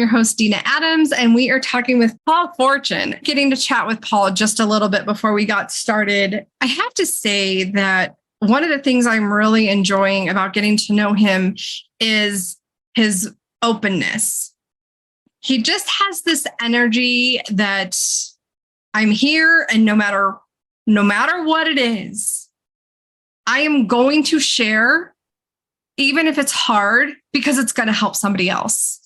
your host, Dena Adams, and we are talking with Paul Forchione. Getting to chat with Paul just a little bit before we got started. I have to say that one of the things I'm really enjoying about getting to know him is his openness. He just has this energy that I'm here, and no matter what it is, I am going to share, even if it's hard, because it's going to help somebody else.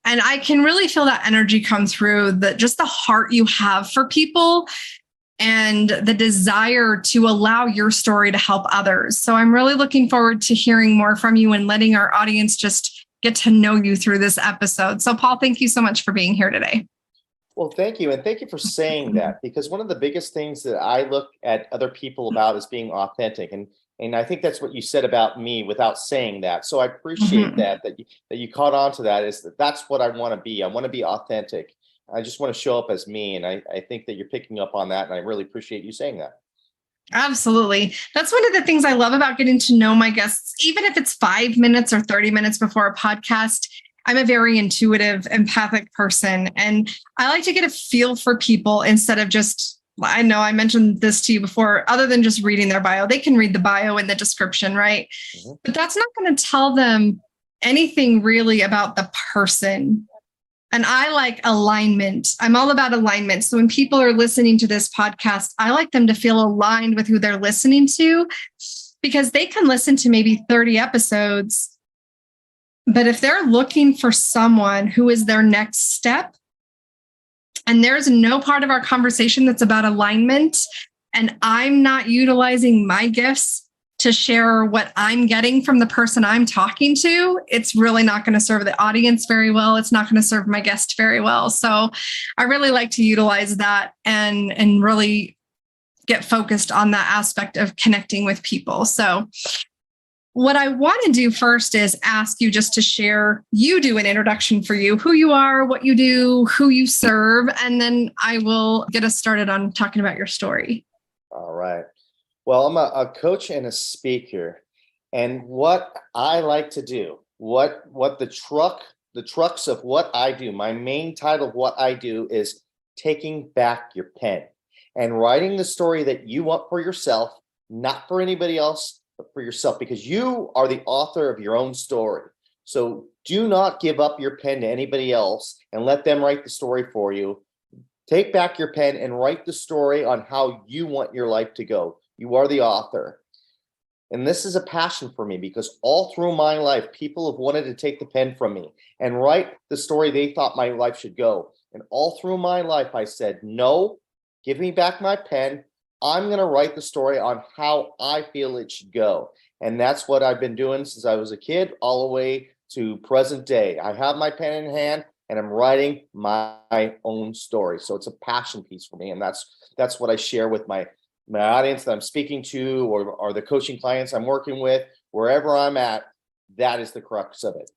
And I can really feel that energy come through, that just the heart you have for people and the desire to allow your story to help others. So I'm really looking forward to hearing more from you and letting our audience just get to know you through this episode. So Paul, thank you so much for being here today. Well, thank you. And thank you for saying that, because one of the biggest things that I look at other people about is being authentic. And I think that's what you said about me without saying that. So I appreciate that you caught on to that, is that's what I want to be. I want to be authentic. I just want to show up as me. And I think that you're picking up on that. And I really appreciate you saying that. Absolutely. That's one of the things I love about getting to know my guests, even if it's 5 minutes or 30 minutes before a podcast. I'm a very intuitive, empathic person, and I like to get a feel for people instead of just, I know I mentioned this to you before, other than just reading their bio. They can read the bio and the description, right? Mm-hmm. But that's not going to tell them anything really about the person. And I like alignment. I'm all about alignment. So when people are listening to this podcast, I like them to feel aligned with who they're listening to, because they can listen to maybe 30 episodes. But if they're looking for someone who is their next step, and there's no part of our conversation that's about alignment, and I'm not utilizing my gifts to share what I'm getting from the person I'm talking to, it's really not going to serve the audience very well. It's not going to serve my guest very well. So I really like to utilize that and really get focused on that aspect of connecting with people. So what I want to do first is ask you just to share, you do an introduction for you, who you are, what you do, who you serve, and then I will get us started on talking about your story. All right. Well, I'm a coach and a speaker, and what I like to do, what the crux of what I do, my main title of what I do is taking back your pen and writing the story that you want for yourself, not for anybody else, but for yourself, because you are the author of your own story. So do not give up your pen to anybody else and let them write the story for you. Take back your pen and write the story on how you want your life to go. You are the author. And this is a passion for me, because all through my life, people have wanted to take the pen from me and write the story they thought my life should go. And all through my life, I said, no, give me back my pen. I'm going to write the story on how I feel it should go. And that's what I've been doing since I was a kid, all the way to present day. I have my pen in hand and I'm writing my own story. So it's a passion piece for me. And that's what I share with my audience that I'm speaking to, or the coaching clients I'm working with, wherever I'm at. That is the crux of it.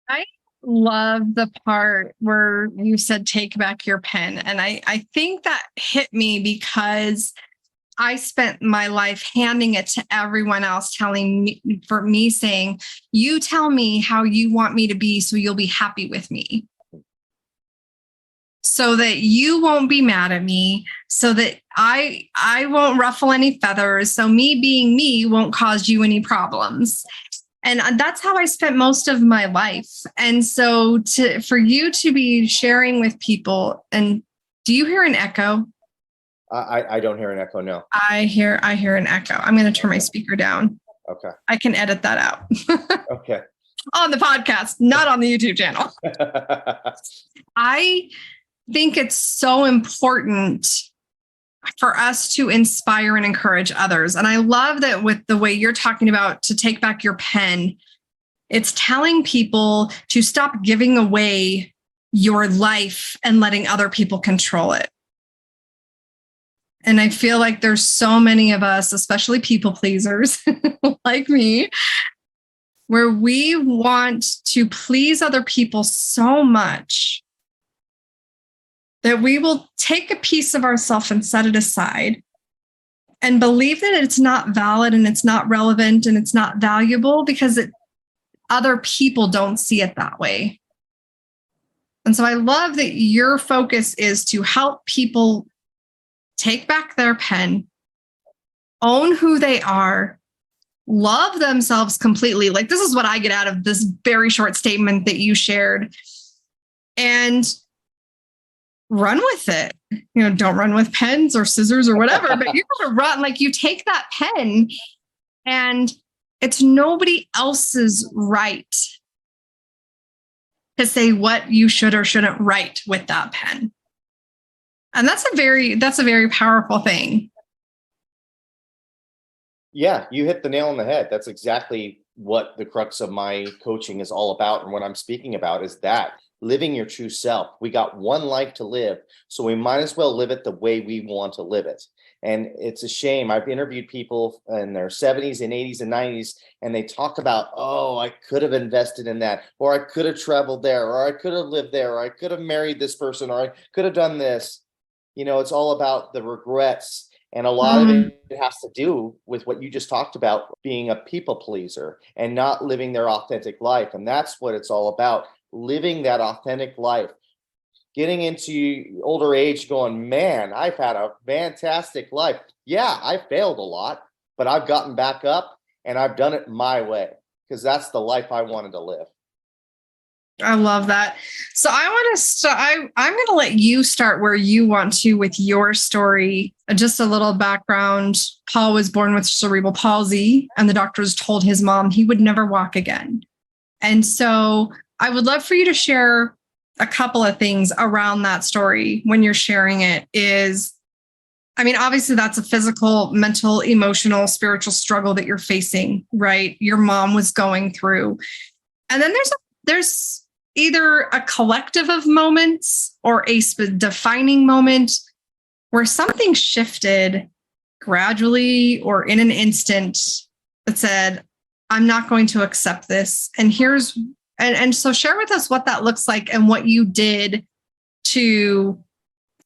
I love the part where you said take back your pen. And I think that hit me because I spent my life handing it to everyone else, saying, you tell me how you want me to be so you'll be happy with me, so that you won't be mad at me, so that I won't ruffle any feathers, so me being me won't cause you any problems. And that's how I spent most of my life. And so for you to be sharing with people, and do you hear an echo? I don't hear an echo, no. I hear an echo. I'm going to turn my speaker down. Okay. I can edit that out. Okay. On the podcast, not on the YouTube channel. I think it's so important for us to inspire and encourage others. And I love that with the way you're talking about to take back your pen, it's telling people to stop giving away your life and letting other people control it. And I feel like there's so many of us, especially people pleasers like me, where we want to please other people so much that we will take a piece of ourselves and set it aside and believe that it's not valid and it's not relevant and it's not valuable because other people don't see it that way. And so I love that your focus is to help people take back their pen, own who they are, love themselves completely. Like, this is what I get out of this very short statement that you shared, and run with it. Don't run with pens or scissors or whatever, but you're going to run. Like, you take that pen, and it's nobody else's right to say what you should or shouldn't write with that pen. And that's a very powerful thing. Yeah, you hit the nail on the head. That's exactly what the crux of my coaching is all about. And what I'm speaking about is that living your true self. We got one life to live, so we might as well live it the way we want to live it. And it's a shame. I've interviewed people in their 70s and 80s and 90s, and they talk about, oh, I could have invested in that, or I could have traveled there, or I could have lived there, or I could have married this person, or I could have done this. It's all about the regrets. And a lot of it has to do with what you just talked about, being a people pleaser and not living their authentic life. And that's what it's all about, living that authentic life. Getting into older age going, man, I've had a fantastic life. Yeah, I failed a lot, but I've gotten back up and I've done it my way because that's the life I wanted to live. I love that. So I'm going to let you start where you want to with your story. Just a little background. Paul was born with cerebral palsy, and the doctors told his mom he would never walk again. And so I would love for you to share a couple of things around that story when you're sharing it. Obviously that's a physical, mental, emotional, spiritual struggle that you're facing, right? Your mom was going through. And then there's either a collective of moments or a defining moment where something shifted gradually or in an instant that said, I'm not going to accept this. And so share with us what that looks like and what you did to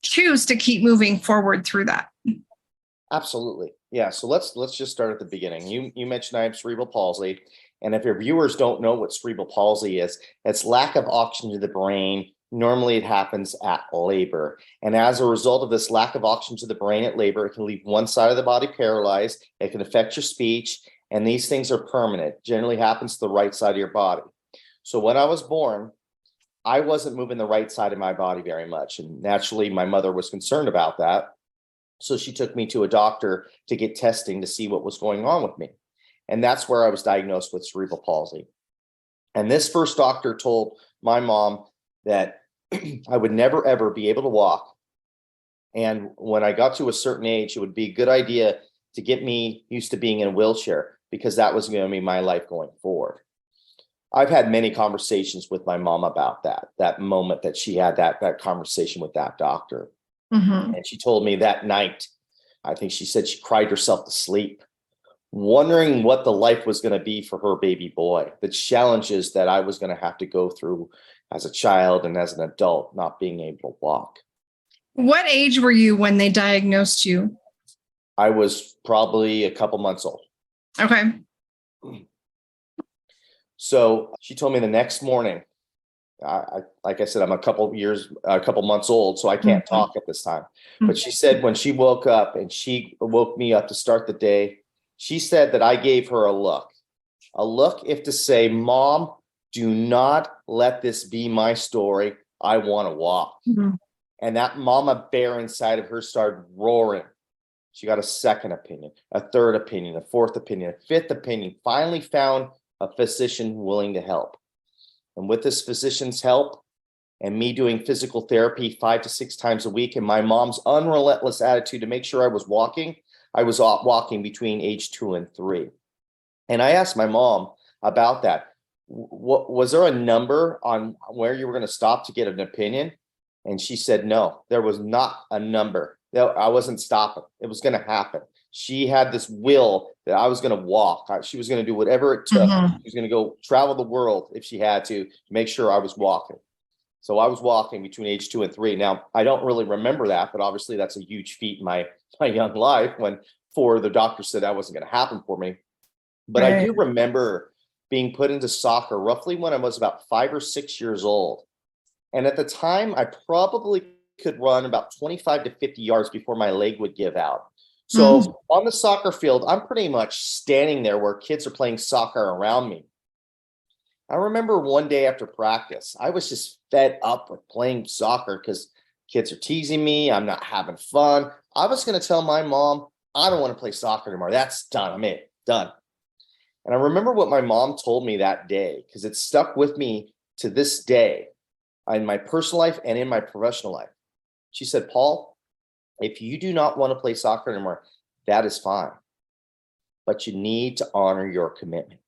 choose to keep moving forward through that. Absolutely. Yeah. So let's just start at the beginning. You mentioned I have cerebral palsy. And if your viewers don't know what cerebral palsy is, it's lack of oxygen to the brain. Normally it happens at labor. And as a result of this lack of oxygen to the brain at labor, it can leave one side of the body paralyzed. It can affect your speech. And these things are permanent. Generally happens to the right side of your body. So when I was born, I wasn't moving the right side of my body very much. And naturally, my mother was concerned about that. So she took me to a doctor to get testing to see what was going on with me. And that's where I was diagnosed with cerebral palsy. And this first doctor told my mom that I would never, ever be able to walk. And when I got to a certain age, it would be a good idea to get me used to being in a wheelchair because that was going to be my life going forward. I've had many conversations with my mom about that moment that she had that conversation with that doctor. Mm-hmm. And she told me that night, I think she said she cried herself to sleep, wondering what the life was going to be for her baby boy, the challenges that I was going to have to go through as a child and as an adult, not being able to walk. What age were you when they diagnosed you? I was probably a couple months old. Okay. So she told me the next morning, like I said, I'm a couple months old, so I can't mm-hmm. talk at this time. Mm-hmm. But she said when she woke up and she woke me up to start the day, she said that I gave her a look if to say, Mom, do not let this be my story. I want to walk. Mm-hmm. And that mama bear inside of her started roaring. She got a second opinion, a third opinion, a fourth opinion, a fifth opinion, finally found a physician willing to help. And with this physician's help and me doing physical therapy 5 to 6 times a week and my mom's unrelentless attitude to make sure I was walking between age 2 and 3. And I asked my mom about that. Was there a number on where you were going to stop to get an opinion? And she said, no, there was not a number. I wasn't stopping. It was going to happen. She had this will that I was going to walk. She was going to do whatever it took. Mm-hmm. She was going to go travel the world if she had to make sure I was walking. So I was walking between age 2 and 3. Now, I don't really remember that, but obviously that's a huge feat in my young life when before the doctor said that wasn't going to happen for me. But I do remember being put into soccer roughly when I was about 5 or 6 years old. And at the time, I probably could run about 25 to 50 yards before my leg would give out. So on the soccer field, I'm pretty much standing there where kids are playing soccer around me. I remember one day after practice, I was just fed up with playing soccer because kids are teasing me. I'm not having fun. I was going to tell my mom, I don't want to play soccer anymore. That's done. I'm it. Done. And I remember what my mom told me that day because it stuck with me to this day in my personal life and in my professional life. She said, Paul, if you do not want to play soccer anymore, that is fine. But you need to honor your commitment.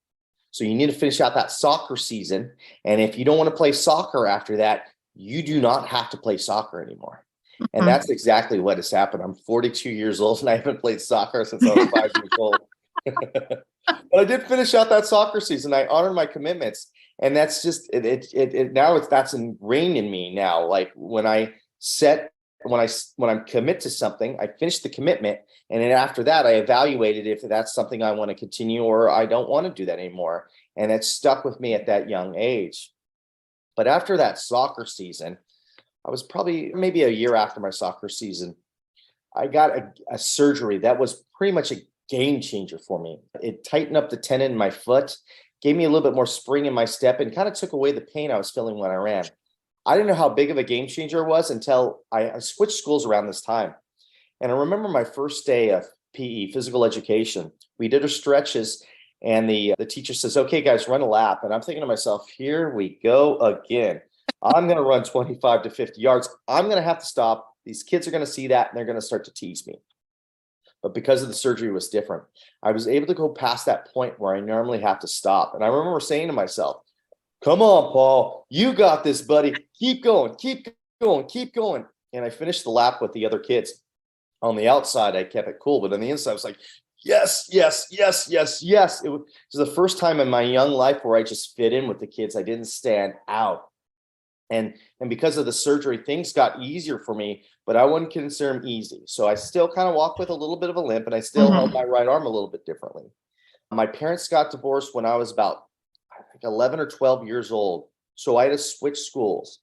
So you need to finish out that soccer season. And if you don't want to play soccer after that, you do not have to play soccer anymore. And that's exactly what has happened. I'm 42 years old and I haven't played soccer since I was 5 years old. But I did finish out that soccer season. I honored my commitments. And that's just that's ingrained in me now. Like when I commit to something, I finish the commitment. And then after that, I evaluated if that's something I want to continue or I don't want to do that anymore. And it stuck with me at that young age. But after that soccer season, I was probably maybe a year after my soccer season, I got a surgery that was pretty much a game changer for me. It tightened up the tendon in my foot, gave me a little bit more spring in my step, and kind of took away the pain I was feeling when I ran. I didn't know how big of a game changer it was until I switched schools around this time. And I remember my first day of PE, physical education. We did our stretches and the teacher says, okay, guys, run a lap. And I'm thinking to myself, here we go again. I'm going to run 25 to 50 yards. I'm going to have to stop. These kids are going to see that and they're going to start to tease me. But because of the surgery, it was different. I was able to go past that point where I normally have to stop. And I remember saying to myself, come on, Paul, you got this, buddy. Keep going, keep going, keep going. And I finished the lap with the other kids. On the outside, I kept it cool, but on the inside, I was like, yes, yes, yes, yes, yes. It was the first time in my young life where I just fit in with the kids. I didn't stand out. And because of the surgery, things got easier for me, but I wouldn't consider them easy. So I still kind of walk with a little bit of a limp, and I still held my right arm a little bit differently. My parents got divorced when I was about, I think, 11 or 12 years old. So I had to switch schools.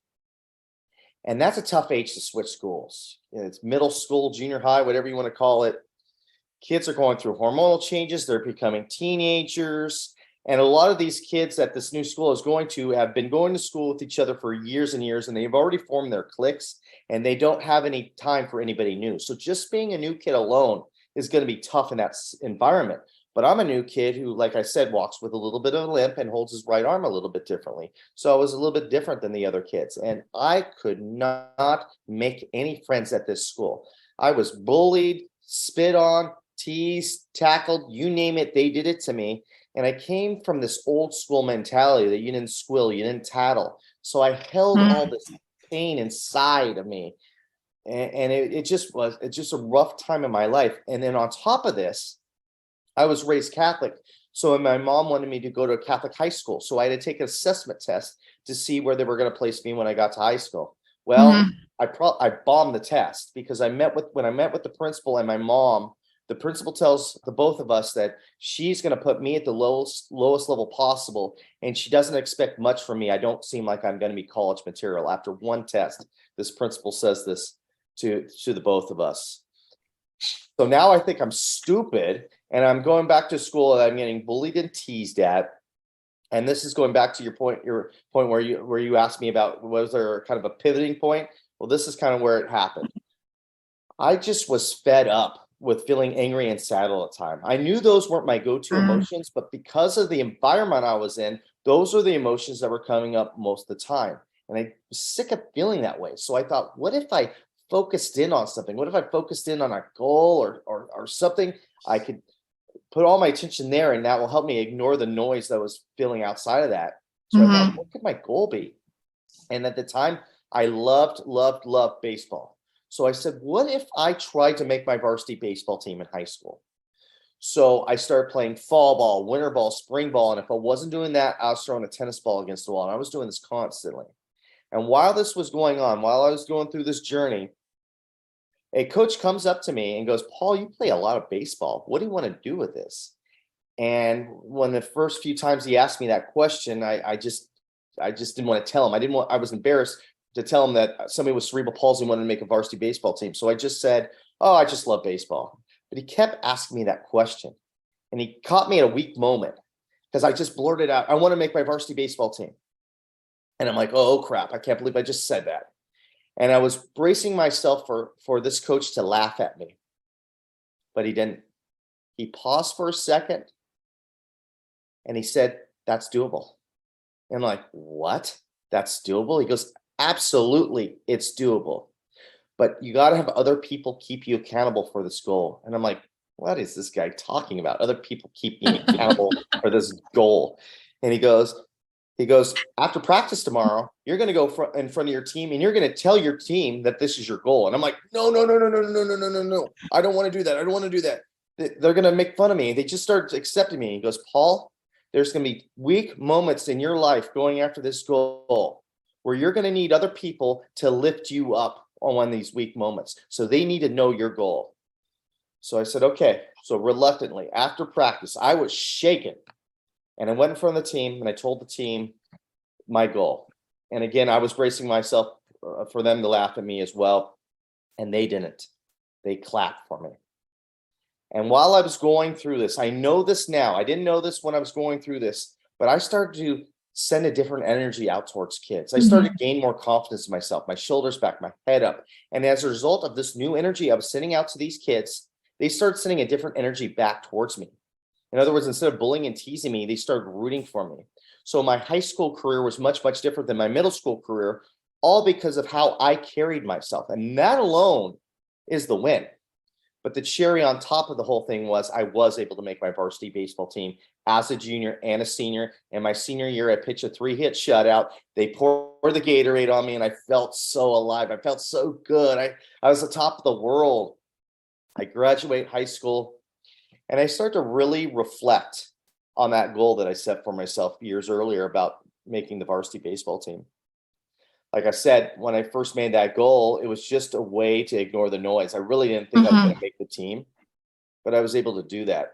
And that's a tough age to switch schools. It's middle school, junior high, whatever you want to call it. Kids are going through hormonal changes. They're becoming teenagers. And a lot of these kids that this new school is going to have been going to school with each other for years and years, and they've already formed their cliques, and they don't have any time for anybody new. So just being a new kid alone is going to be tough in that environment. But I'm a new kid who, like I said, walks with a little bit of a limp and holds his right arm a little bit differently. So I was a little bit different than the other kids. And I could not make any friends at this school. I was bullied, spit on, teased, tackled, you name it, they did it to me. And I came from this old school mentality that you didn't squill, you didn't tattle. So I held all this pain inside of me. And it's just a rough time in my life. And then on top of this, I was raised Catholic. So my mom wanted me to go to a Catholic high school. So I had to take an assessment test to see where they were going to place me when I got to high school. Well, I bombed the test because when I met with the principal and my mom, the principal tells the both of us that she's going to put me at the lowest level possible. And she doesn't expect much from me. I don't seem like I'm going to be college material. After one test, this principal says this to the both of us. So now I think I'm stupid and I'm going back to school and I'm getting bullied and teased at. And this is going back to your point where you asked me about, was there kind of a pivoting point? Well, this is kind of where it happened. I just was fed up with feeling angry and sad all the time. I knew those weren't my go-to emotions, but because of the environment I was in, those are the emotions that were coming up most of the time. And I was sick of feeling that way. So I thought, what if I focused in on something? What if I focused in on a goal or something? I could put all my attention there, and that will help me ignore the noise that I was feeling outside of that. So I thought, what could my goal be? And at the time, I loved baseball. So I said, what if I tried to make my varsity baseball team in high school? So I started playing fall ball, winter ball, spring ball. And if I wasn't doing that, I was throwing a tennis ball against the wall. And I was doing this constantly. And while this was going on, while I was going through this journey, A coach comes up to me and goes, Paul, you play a lot of baseball. What do you want to do with this? And when the first few times he asked me that question, I just didn't want to tell him. I was embarrassed to tell him that somebody with cerebral palsy wanted to make a varsity baseball team. So I just said, oh, I just love baseball. But he kept asking me that question. And he caught me at a weak moment because I just blurted out, I want to make my varsity baseball team. And I'm like, oh crap, I can't believe I just said that. And I was bracing myself for this coach to laugh at me, but he didn't. He paused for a second and he said, that's doable. And I'm like, what? That's doable? He goes, absolutely, it's doable. But you got to have other people keep you accountable for this goal. And I'm like, what is this guy talking about? Other people keep me accountable for this goal. And he goes, after practice tomorrow, you're going to go in front of your team and you're going to tell your team that this is your goal. And I'm like, no. I don't want to do that. I don't want to do that. They're going to make fun of me. They just start accepting me. He goes, Paul, there's going to be weak moments in your life going after this goal where you're going to need other people to lift you up on one of these weak moments. So they need to know your goal. So I said, okay. So reluctantly, after practice, I was shaken. And I went in front of the team and I told the team my goal. And again, I was bracing myself for them to laugh at me as well. And they didn't. They clapped for me. And while I was going through this, I know this now. I didn't know this when I was going through this, but I started to send a different energy out towards kids. I started to gain more confidence in myself, my shoulders back, my head up. And as a result of this new energy I was sending out to these kids, they started sending a different energy back towards me. In other words, instead of bullying and teasing me, they started rooting for me. So my high school career was much, much different than my middle school career, all because of how I carried myself. And that alone is the win. But the cherry on top of the whole thing was I was able to make my varsity baseball team as a junior and a senior. And my senior year, I pitched a 3-hit shutout. They poured the Gatorade on me and I felt so alive. I felt so good. I was the top of the world. I graduate high school. And I start to really reflect on that goal that I set for myself years earlier about making the varsity baseball team. Like I said, when I first made that goal, it was just a way to ignore the noise. I really didn't think I was going to make the team, but I was able to do that.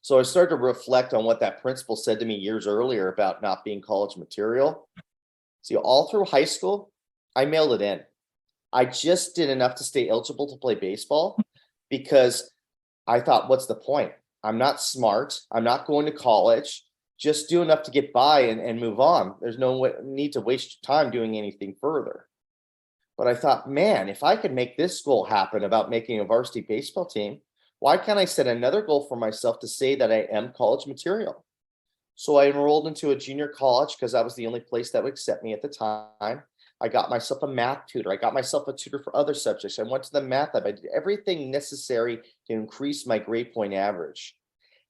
So I started to reflect on what that principal said to me years earlier about not being college material. See, all through high school, I mailed it in. I just did enough to stay eligible to play baseball because I thought, what's the point? I'm not smart. I'm not going to college. Just do enough to get by and move on. There's no need to waste time doing anything further. But I thought, man, if I could make this goal happen about making a varsity baseball team, why can't I set another goal for myself to say that I am college material? So I enrolled into a junior college because that was the only place that would accept me at the time. I got myself a math tutor. I got myself a tutor for other subjects. I went to the math lab. I did everything necessary to increase my grade point average.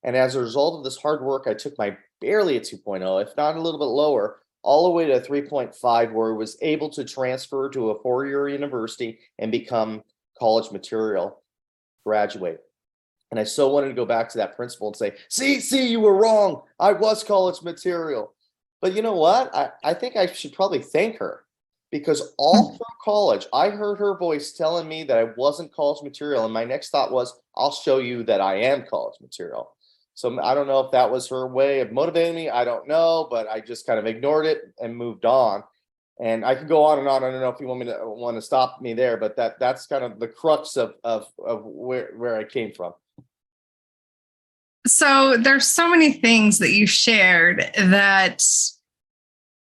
And as a result of this hard work, I took my barely a 2.0, if not a little bit lower, all the way to a 3.5, where I was able to transfer to a 4-year university and become college material, graduate. And I so wanted to go back to that principal and say, see, you were wrong. I was college material. But you know what? I think I should probably thank her. Because all through college, I heard her voice telling me that I wasn't college material. And my next thought was, I'll show you that I am college material. So I don't know if that was her way of motivating me. I don't know, but I just kind of ignored it and moved on. And I could go on and on. I don't know if you want to stop me there, but that's kind of the crux of where I came from. So there's so many things that you shared that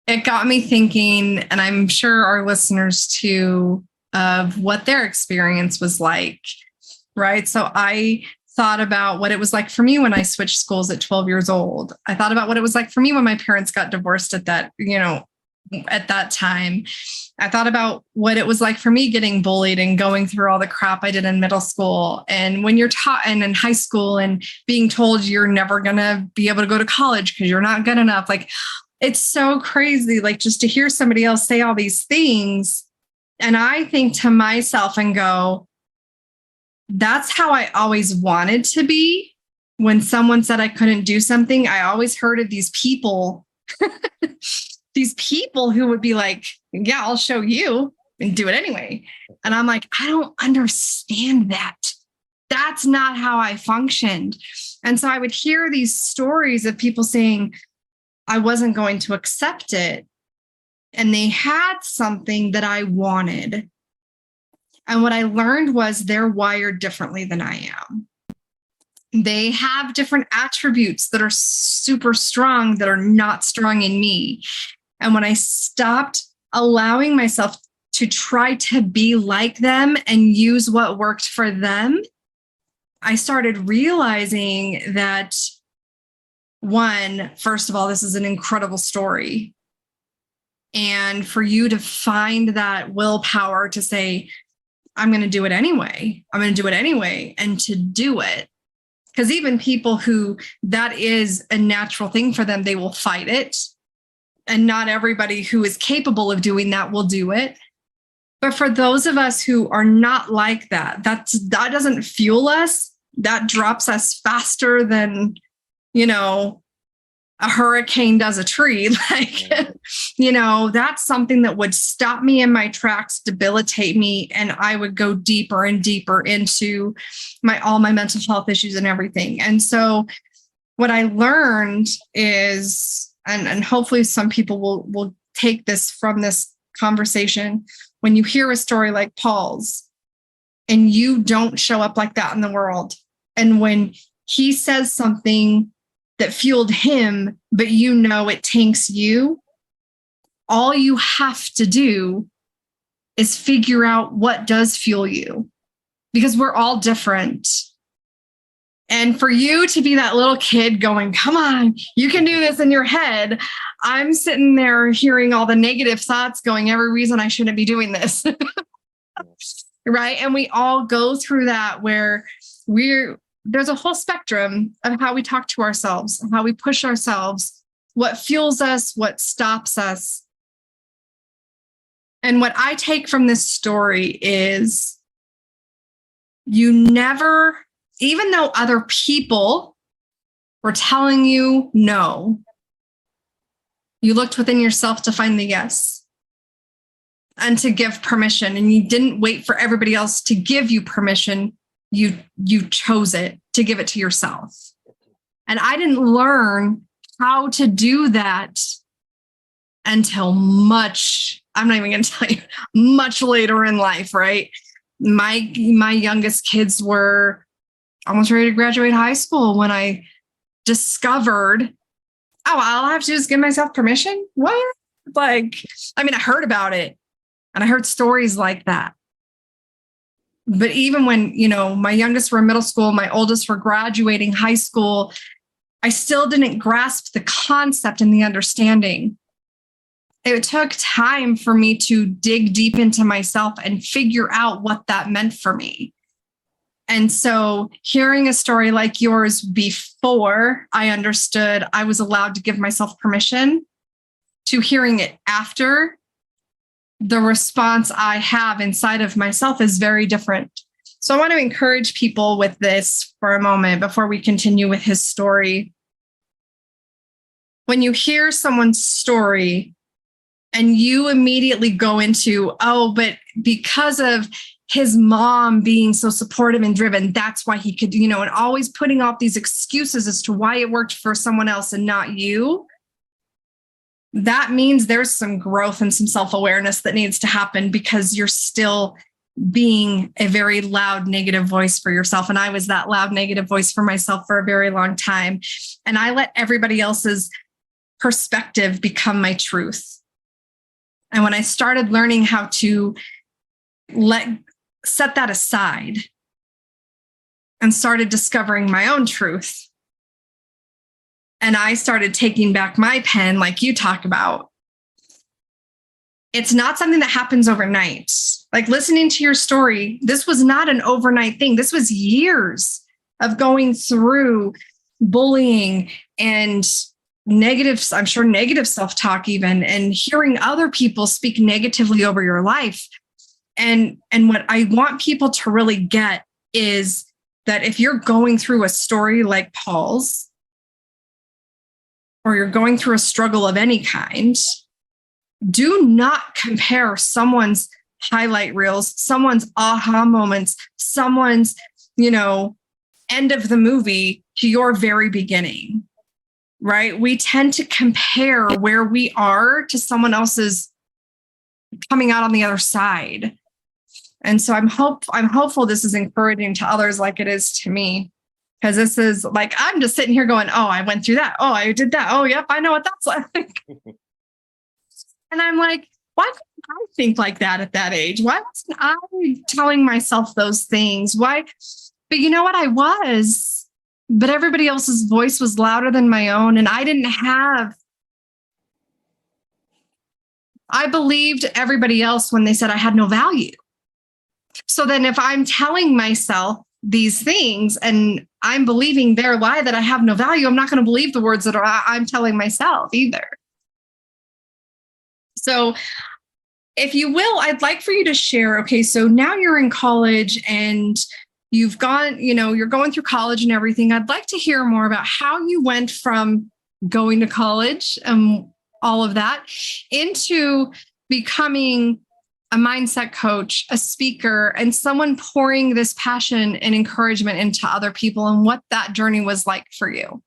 it got me thinking, and I'm sure our listeners too, of what their experience was like, right? So I thought about what it was like for me when I switched schools at 12 years old. I thought about what it was like for me when my parents got divorced at that time. I thought about what it was like for me getting bullied and going through all the crap I did in middle school. And when you're taught and in high school and being told you're never going to be able to go to college because you're not good enough, like, it's so crazy, like just to hear somebody else say all these things. And I think to myself and go, that's how I always wanted to be. When someone said I couldn't do something, I always heard of these people, these people who would be like, yeah, I'll show you. and do it anyway. And I'm like, I don't understand that. That's not how I functioned. And so I would hear these stories of people saying, I wasn't going to accept it. And they had something that I wanted. And what I learned was they're wired differently than I am. They have different attributes that are super strong that are not strong in me. And when I stopped allowing myself to try to be like them and use what worked for them, I started realizing that, one, first of all, this is an incredible story. And for you to find that willpower to say, I'm going to do it anyway. I'm going to do it anyway. And to do it. Because even people who that is a natural thing for them, they will fight it. And not everybody who is capable of doing that will do it. But for those of us who are not like that, that doesn't fuel us. That drops us faster than, a hurricane does a tree. That's something that would stop me in my tracks, debilitate me, and I would go deeper and deeper into all my mental health issues and everything. And so what I learned is, and hopefully some people will take this from this conversation, when you hear a story like Paul's and you don't show up like that in the world, and when he says something that fueled him, but it tanks you, all you have to do is figure out what does fuel you, because we're all different. And for you to be that little kid going, come on, you can do this in your head. I'm sitting there hearing all the negative thoughts going, every reason I shouldn't be doing this. Right. And we all go through that where there's a whole spectrum of how we talk to ourselves, how we push ourselves, what fuels us, what stops us. And what I take from this story is you never, even though other people were telling you no, you looked within yourself to find the yes and to give permission. And you didn't wait for everybody else to give you permission. You chose it to give it to yourself. And I didn't learn how to do that until I'm not even going to tell you, much later in life, right? My youngest kids were almost ready to graduate high school when I discovered, all I have to do is give myself permission. What? I heard about it and I heard stories like that. But even when, my youngest were in middle school, my oldest were graduating high school, I still didn't grasp the concept and the understanding. It took time for me to dig deep into myself and figure out what that meant for me. And so hearing a story like yours before I understood I was allowed to give myself permission, to hearing it after, the response I have inside of myself is very different. So I want to encourage people with this for a moment before we continue with his story. When you hear someone's story and you immediately go into, but because of his mom being so supportive and driven, that's why he could, and always putting off these excuses as to why it worked for someone else and not you. That means there's some growth and some self-awareness that needs to happen, because you're still being a very loud negative voice for yourself. And I was that loud negative voice for myself for a very long time. And I let everybody else's perspective become my truth. And when I started learning how to set that aside and started discovering my own truth, and I started taking back my pen, like you talk about, it's not something that happens overnight. Like listening to your story, this was not an overnight thing. This was years of going through bullying and negative self-talk even, and hearing other people speak negatively over your life. And what I want people to really get is that if you're going through a story like Paul's, or you're going through a struggle of any kind, do not compare someone's highlight reels, someone's aha moments, someone's, end of the movie to your very beginning, right? We tend to compare where we are to someone else's coming out on the other side. And so I'm hopeful this is encouraging to others like it is to me. Because this is like, I'm just sitting here going, oh, I went through that. Oh, I did that. Oh, yep, I know what that's like. And I'm like, why couldn't I think like that at that age? Why wasn't I telling myself those things? Why? But you know what? I was. But everybody else's voice was louder than my own. And I believed everybody else when they said I had no value. So then if I'm telling myself these things and I'm believing their lie that I have no value, I'm not going to believe the words that I'm telling myself either. So if you will, I'd like for you to share, okay, so now you're in college and you've gone, you're going through college and everything. I'd like to hear more about how you went from going to college and all of that into becoming a mindset coach, a speaker, and someone pouring this passion and encouragement into other people, and what that journey was like for you.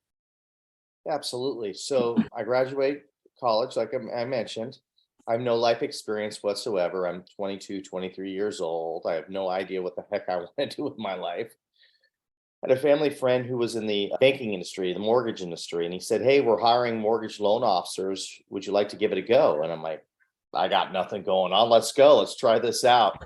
Absolutely. So I graduate college, like I mentioned. I have no life experience whatsoever. I'm 22, 23 years old. I have no idea what the heck I want to do with my life. I had a family friend who was in the banking industry, the mortgage industry, and he said, hey, we're hiring mortgage loan officers. Would you like to give it a go? And I'm like, I got nothing going on. Let's go. Let's try this out.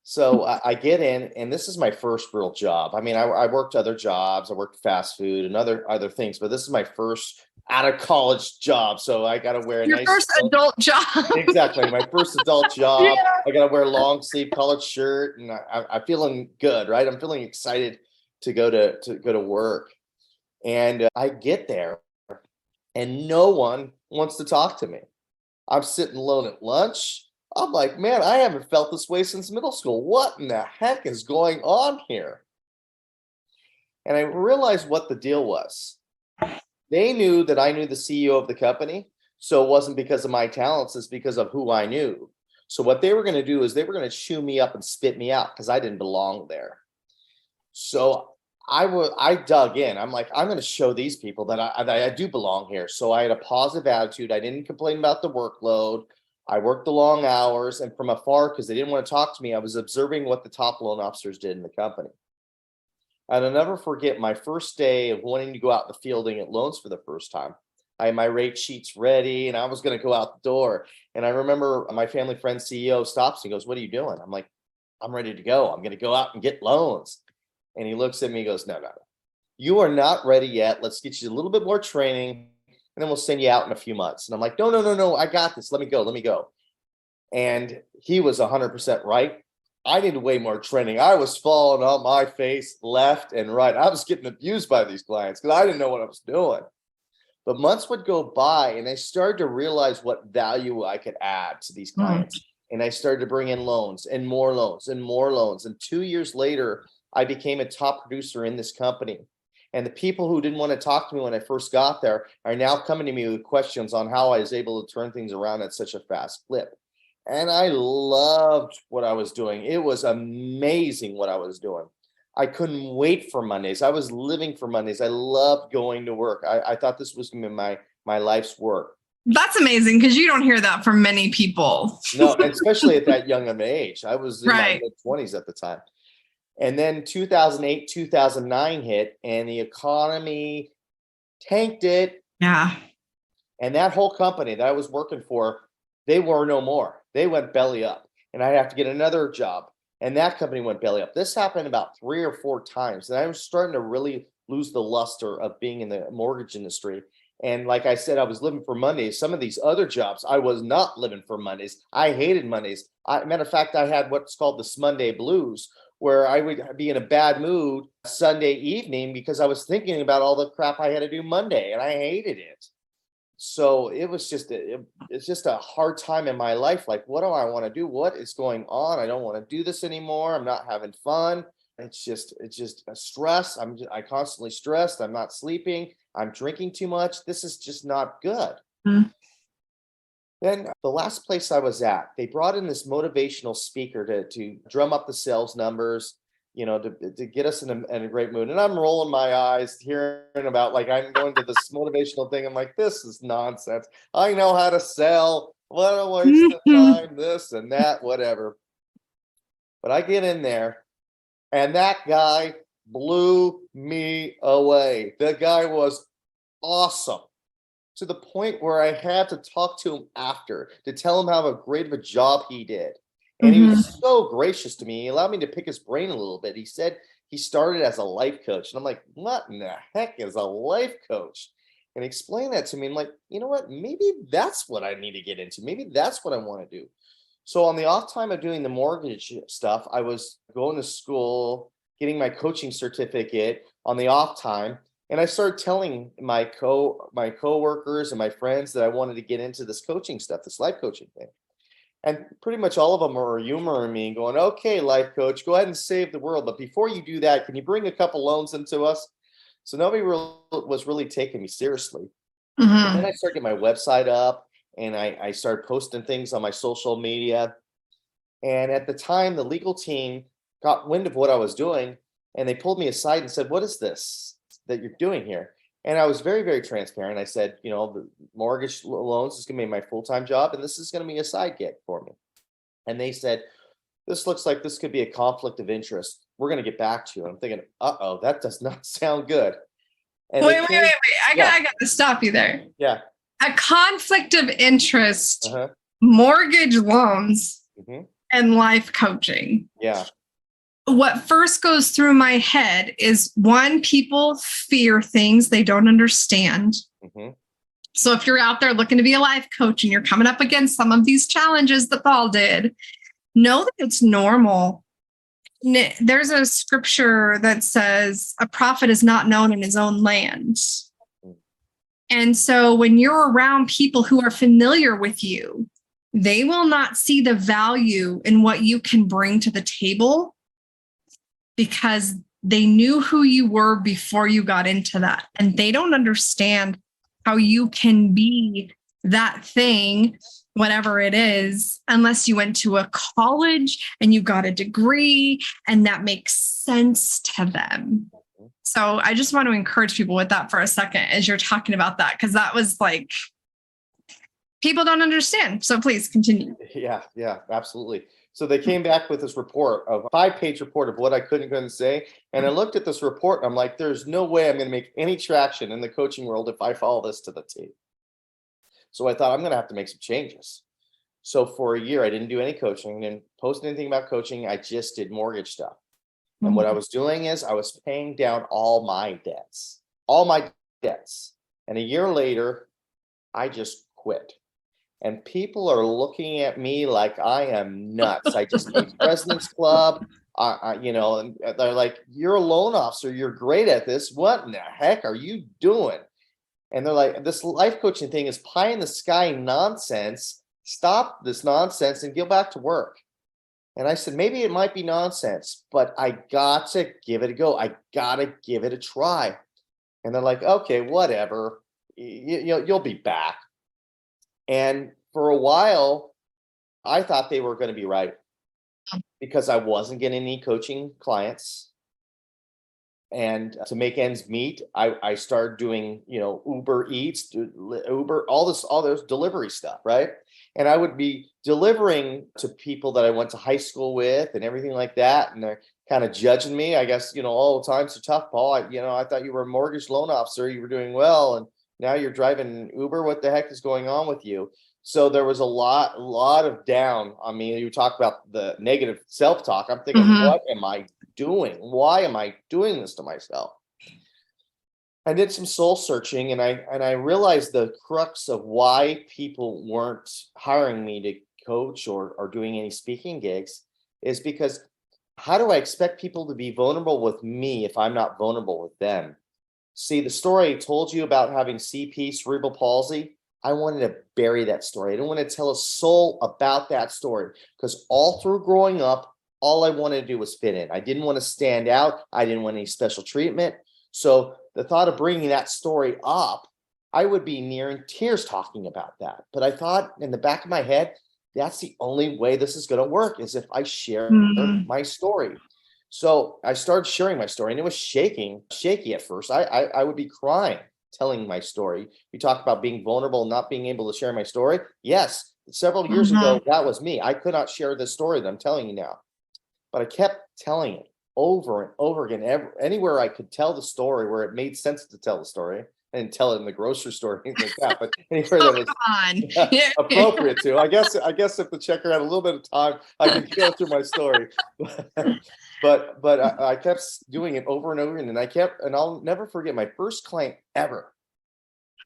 So I get in, and this is my first real job. I mean, I worked other jobs. I worked fast food and other things, but this is my first out of college job. So I got to wear your first adult job. Exactly. My first adult job. Yeah. I got to wear a long sleeve collared shirt, and I'm feeling good, right? I'm feeling excited to go to work. And I get there and no one wants to talk to me. I'm sitting alone at lunch. I'm like, man, I haven't felt this way since middle school. What in the heck is going on here? And I realized what the deal was. They knew that I knew the CEO of the company. So it wasn't because of my talents, it's because of who I knew. So what they were going to do is they were going to chew me up and spit me out because I didn't belong there. So I dug in. I'm like, I'm going to show these people that I do belong here. So I had a positive attitude. I didn't complain about the workload. I worked the long hours, and from afar, because they didn't want to talk to me, I was observing what the top loan officers did in the company. And I'll never forget my first day of wanting to go out in the field and get loans for the first time. I had my rate sheets ready, and I was going to go out the door. And I remember my family friend CEO stops and goes, what are you doing? I'm like, I'm ready to go. I'm going to go out and get loans. And he looks at me and goes, no, you are not ready yet. Let's get you a little bit more training, and then we'll send you out in a few months. And I'm like, no, I got this. Let me go. And he was 100% right. I needed way more training. I was falling on my face left and right. I was getting abused by these clients because I didn't know what I was doing. But months would go by, and I started to realize what value I could add to these clients. And I started to bring in loans and more loans and more loans. And 2 years later, I became a top producer in this company. And the people who didn't want to talk to me when I first got there are now coming to me with questions on how I was able to turn things around at such a fast clip. And I loved what I was doing. It was amazing what I was doing. I couldn't wait for Mondays. I was living for Mondays. I loved going to work. I thought this was going to be my life's work. That's amazing, because you don't hear that from many people. No, especially at that young of an age. I was in Right. my mid-20s at the time. And then 2008, 2009 hit, and the economy tanked it. Yeah. And that whole company that I was working for, they were no more. They went belly up, and I have to get another job. And that company went belly up. This happened about 3 or 4 times. And I was starting to really lose the luster of being in the mortgage industry. And like I said, I was living for Mondays. Some of these other jobs, I was not living for Mondays. I hated Mondays. Matter of fact, I had what's called the Monday blues, where I would be in a bad mood Sunday evening because I was thinking about all the crap I had to do Monday, and I hated it. So it was it's just a hard time in my life. Like, what do I want to do? What is going on? I don't want to do this anymore. I'm not having fun. It's just a stress. I constantly stressed. I'm not sleeping. I'm drinking too much. This is just not good. Mm-hmm. Then the last place I was at, they brought in this motivational speaker to drum up the sales numbers, to get us in a great mood. And I'm rolling my eyes, hearing about, like, I'm going to this motivational thing. I'm like, this is nonsense. I know how to sell. What a waste of time, this and that, whatever. But I get in there, and that guy blew me away. The guy was awesome, to the point where I had to talk to him after to tell him how great of a job he did. And he was so gracious to me. He allowed me to pick his brain a little bit. He said he started as a life coach. And I'm like, what in the heck is a life coach? And he explained that to me. I'm like, you know what? Maybe that's what I need to get into. Maybe that's what I want to do. So on the off time of doing the mortgage stuff, I was going to school, getting my coaching certificate on the off time. And I started telling my coworkers and my friends that I wanted to get into this coaching stuff, this life coaching thing. And pretty much all of them were humoring me and going, okay, life coach, go ahead and save the world. But before you do that, can you bring a couple loans into us? So nobody was really taking me seriously. And then I started getting my website up, and I started posting things on my social media. And at the time, the legal team got wind of what I was doing, and they pulled me aside and said, what is this that you're doing here? And I was very, very transparent. I said, the mortgage loans is going to be my full-time job, and this is going to be a side gig for me. And they said, this looks like this could be a conflict of interest. We're going to get back to you. And I'm thinking, uh-oh, that does not sound good. And wait. I got to stop you there. Yeah. A conflict of interest, mortgage loans, and life coaching. Yeah. What first goes through my head is, one, people fear things they don't understand. So if you're out there looking to be a life coach and you're coming up against some of these challenges that Paul did, know that it's normal. There's a scripture that says a prophet is not known in his own land. And so when you're around people who are familiar with you, they will not see the value in what you can bring to the table, because they knew who you were before you got into that. And they don't understand how you can be that thing, whatever it is, unless you went to a college and you got a degree and that makes sense to them. So I just want to encourage people with that for a second as you're talking about that, because that was like, people don't understand. So please continue. Yeah, absolutely. So they came back with this report, a 5-page report of what I couldn't say. And I looked at this report and I'm like, there's no way I'm going to make any traction in the coaching world if I follow this to the T. So I thought, I'm going to have to make some changes. So for a year, I didn't do any coaching, didn't post anything about coaching. I just did mortgage stuff. And what I was doing is I was paying down all my debts. And a year later, I just quit. And people are looking at me like I am nuts. I just made President's Club, and they're like, you're a loan officer. You're great at this. What in the heck are you doing? And they're like, this life coaching thing is pie in the sky nonsense. Stop this nonsense and go back to work. And I said, maybe it might be nonsense, but I got to give it a go. I got to give it a try. And they're like, okay, whatever. You'll be back. And for a while, I thought they were going to be right, because I wasn't getting any coaching clients. And to make ends meet, I started doing, Uber Eats, Uber, all those delivery stuff, right? And I would be delivering to people that I went to high school with and everything like that. And they're kind of judging me. I guess, all the times are tough, Paul. I thought you were a mortgage loan officer. You were doing well. And now you're driving Uber. What the heck is going on with you? So there was a lot of down. I mean, you talk about the negative self-talk. I'm thinking, what am I doing? Why am I doing this to myself? I did some soul searching, and I realized the crux of why people weren't hiring me to coach or doing any speaking gigs is because, how do I expect people to be vulnerable with me if I'm not vulnerable with them? See, the story I told you about having CP, cerebral palsy, I wanted to bury that story. I didn't want to tell a soul about that story, because all through growing up, all I wanted to do was fit in. I didn't want to stand out. I didn't want any special treatment. So the thought of bringing that story up, I would be near in tears talking about that. But I thought in the back of my head, that's the only way this is going to work, is if I share my story. So I started sharing my story, and it was shaky at first. I would be crying telling my story. You talk about being vulnerable, not being able to share my story. Yes, several years ago, that was me. I could not share this story that I'm telling you now, but I kept telling it over and over again. Anywhere I could tell the story where it made sense to tell the story. I didn't tell it in the grocery store or anything like that, but anywhere that was appropriate to. I guess if the checker had a little bit of time, I could go through my story. But I kept doing it over and over again, and I'll never forget my first client ever.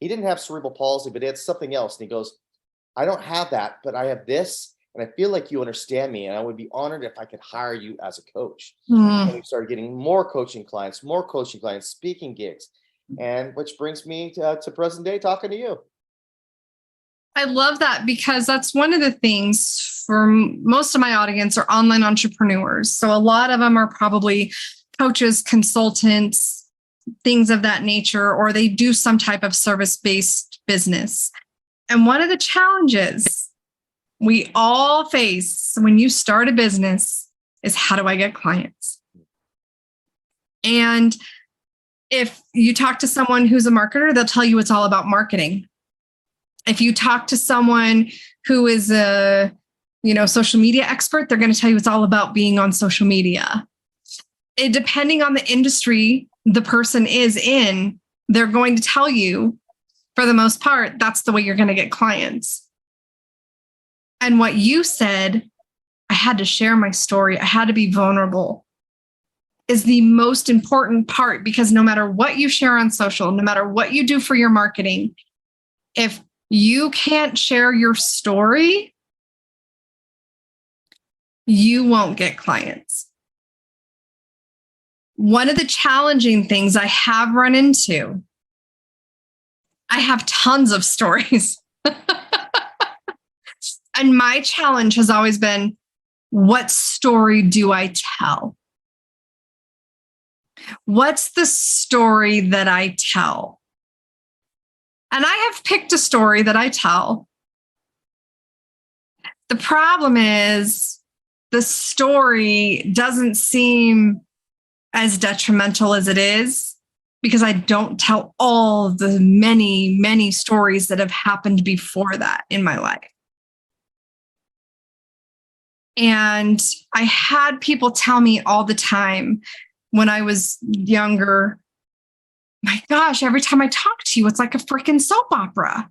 He didn't have cerebral palsy, but he had something else. And he goes, I don't have that, but I have this, and I feel like you understand me, and I would be honored if I could hire you as a coach. And we started getting more coaching clients, speaking gigs. And which brings me to present day talking to you. I love that, because that's one of the things for most of my audience are online entrepreneurs. So a lot of them are probably coaches, consultants, things of that nature, or they do some type of service-based business. And one of the challenges we all face when you start a business is, how do I get clients? And if you talk to someone who's a marketer, they'll tell you it's all about marketing. If you talk to someone who is a, social media expert, they're going to tell you it's all about being on social media. Depending on the industry the person is in, they're going to tell you, for the most part, that's the way you're going to get clients. And what you said, I had to share my story, I had to be vulnerable, is the most important part, because no matter what you share on social, no matter what you do for your marketing, if you can't share your story, you won't get clients. One of the challenging things I have run into, I have tons of stories. And my challenge has always been, what story do I tell? What's the story that I tell? And I have picked a story that I tell. The problem is, the story doesn't seem as detrimental as it is, because I don't tell all the many, many stories that have happened before that in my life. And I had people tell me all the time when I was younger, my gosh, every time I talk to you, it's like a freaking soap opera.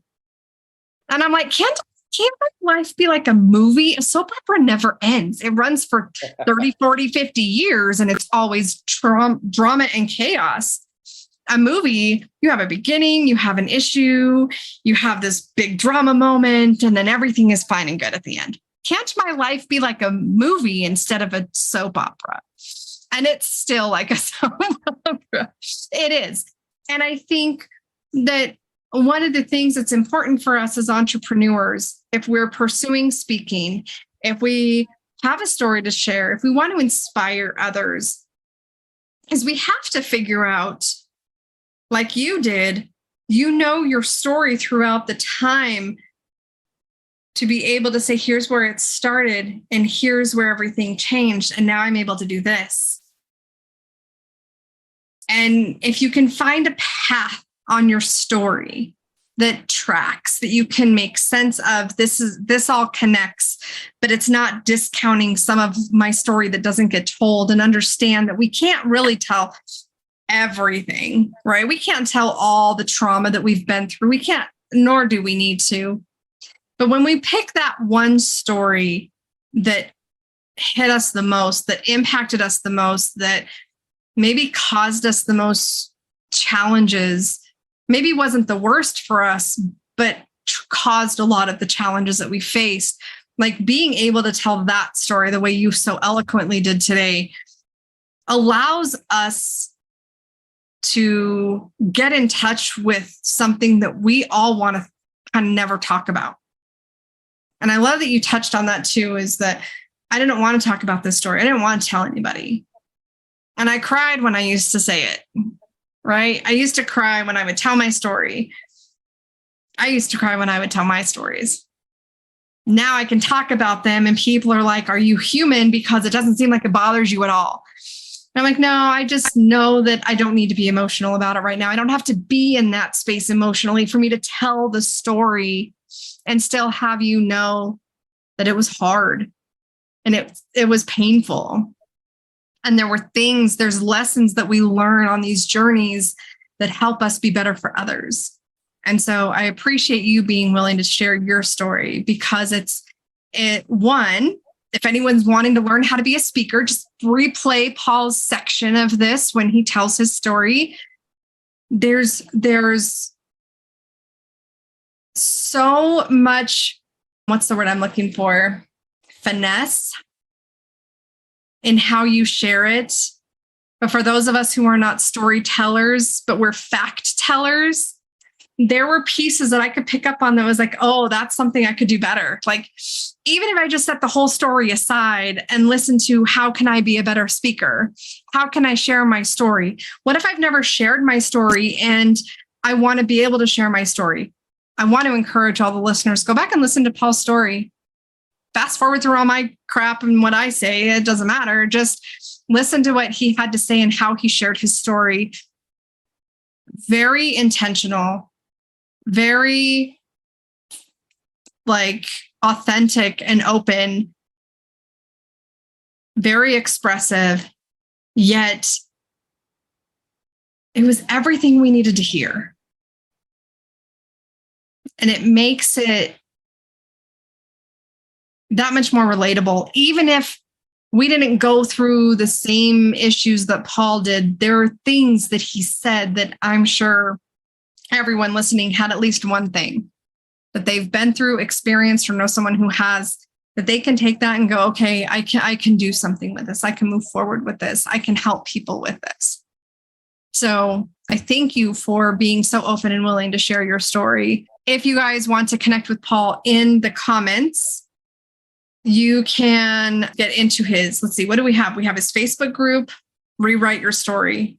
And I'm like, can't my life be like a movie? A soap opera never ends. It runs for 30, 40, 50 years, and it's always drama and chaos. A movie, you have a beginning, you have an issue, you have this big drama moment, and then everything is fine and good at the end. Can't my life be like a movie instead of a soap opera? And it's still like a soap opera. It is. And I think that one of the things that's important for us as entrepreneurs, if we're pursuing speaking, if we have a story to share, if we want to inspire others, is we have to figure out, like you did, your story throughout the time, to be able to say, here's where it started and here's where everything changed. And now I'm able to do this. And if you can find a path on your story that tracks, that you can make sense of, this all connects, but it's not discounting some of my story that doesn't get told, and understand that we can't really tell everything, right? We can't tell all the trauma that we've been through. We can't, nor do we need to. But when we pick that one story that hit us the most, that impacted us the most, that maybe caused us the most challenges, maybe wasn't the worst for us, but caused a lot of the challenges that we faced, like being able to tell that story the way you so eloquently did today, allows us to get in touch with something that we all want to kind of never talk about. And I love that you touched on that too, is that I didn't want to talk about this story. I didn't want to tell anybody. And I cried when I used to say it, right? I used to cry when I would tell my story. I used to cry when I would tell my stories. Now I can talk about them and people are like, are you human? Because it doesn't seem like it bothers you at all. And I'm like, no, I just know that I don't need to be emotional about it right now. I don't have to be in that space emotionally for me to tell the story and still have you know that it was hard and it was painful. And there's lessons that we learn on these journeys that help us be better for others. And so I appreciate you being willing to share your story, because one, if anyone's wanting to learn how to be a speaker, just replay Paul's section of this when he tells his story. There's so much, what's the word I'm looking for? Finesse in how you share it. But for those of us who are not storytellers, but we're fact tellers, there were pieces that I could pick up on that was like, oh, that's something I could do better. Like, even if I just set the whole story aside and listen to how can I be a better speaker? How can I share my story? What if I've never shared my story and I want to be able to share my story? I want to encourage all the listeners, go back and listen to Paul's story. Fast forward through all my crap and what I say, it doesn't matter. Just listen to what he had to say and how he shared his story. Very intentional. Very authentic and open, very expressive, yet it was everything we needed to hear. And it makes it that much more relatable. Even if we didn't go through the same issues that Paul did, there are things that he said that I'm sure everyone listening had at least one thing that they've been through, experienced, or know someone who has, that they can take that and go, okay, I can do something with this. I can move forward with this. I can help people with this. So I thank you for being so open and willing to share your story. If you guys want to connect with Paul in the comments, you can get into his, let's see, what do we have? We have his Facebook group, Rewrite Your Story,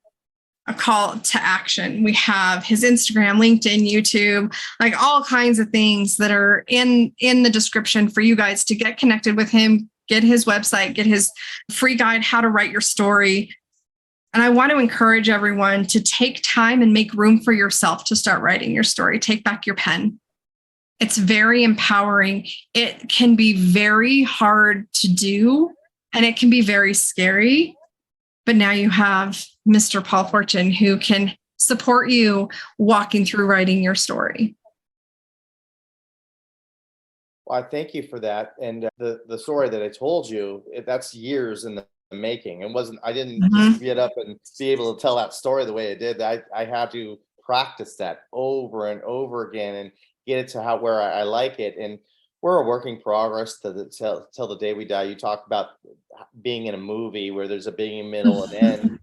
a call to action. We have his Instagram, LinkedIn, YouTube, like all kinds of things that are in the description for you guys to get connected with him, get his website, get his free guide, How to Write Your Story. And I want to encourage everyone to take time and make room for yourself to start writing your story. Take back your pen. It's very empowering. It can be very hard to do, and it can be very scary. But now you have Mr. Paul Forchione who can support you walking through writing your story. Well, I thank you for that. And the story that I told you, that's years in the making. I didn't just get up and be able to tell that story the way I did. I had to practice that over and over again and get it to where I like it. And we're a work in progress till the day we die. You talk about being in a movie where there's a beginning, middle, and end,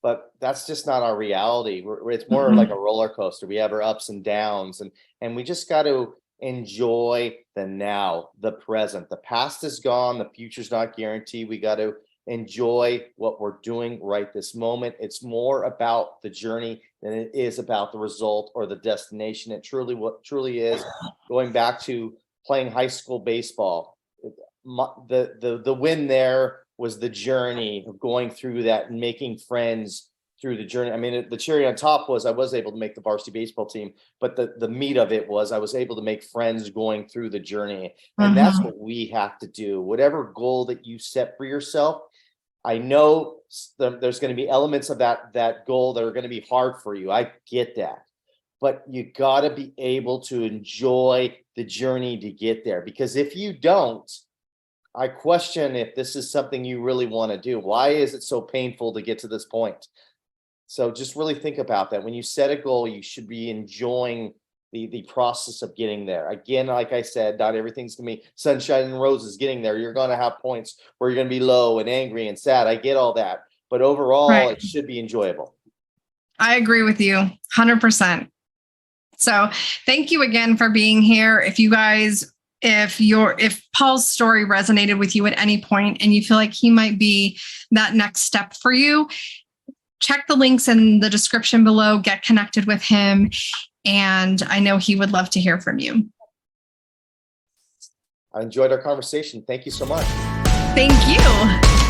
but that's just not our reality. It's more like a roller coaster. We have our ups and downs, and we just got to enjoy the now, the present. The past is gone. The future's not guaranteed. We got to enjoy what we're doing right this moment. It's more about the journey than it is about the result or the destination. It truly is. Going back to playing high school baseball, the win there was the journey of going through that and making friends through the journey. I mean, the cherry on top was I was able to make the varsity baseball team, but the meat of it was I was able to make friends going through the journey. And that's what we have to do. Whatever goal that you set for yourself, I know there's going to be elements of that goal that are going to be hard for you. I get that. But you got to be able to enjoy the journey to get there. Because if you don't, I question if this is something you really want to do. Why is it so painful to get to this point? So just really think about that. When you set a goal, you should be enjoying the process of getting there. Again, like I said, not everything's going to be sunshine and roses getting there. You're going to have points where you're going to be low and angry and sad. I get all that. But overall, It should be enjoyable. I agree with you 100%. So thank you again for being here. If you guys, if Paul's story resonated with you at any point and you feel like he might be that next step for you, check the links in the description below, get connected with him. And I know he would love to hear from you. I enjoyed our conversation. Thank you so much. Thank you.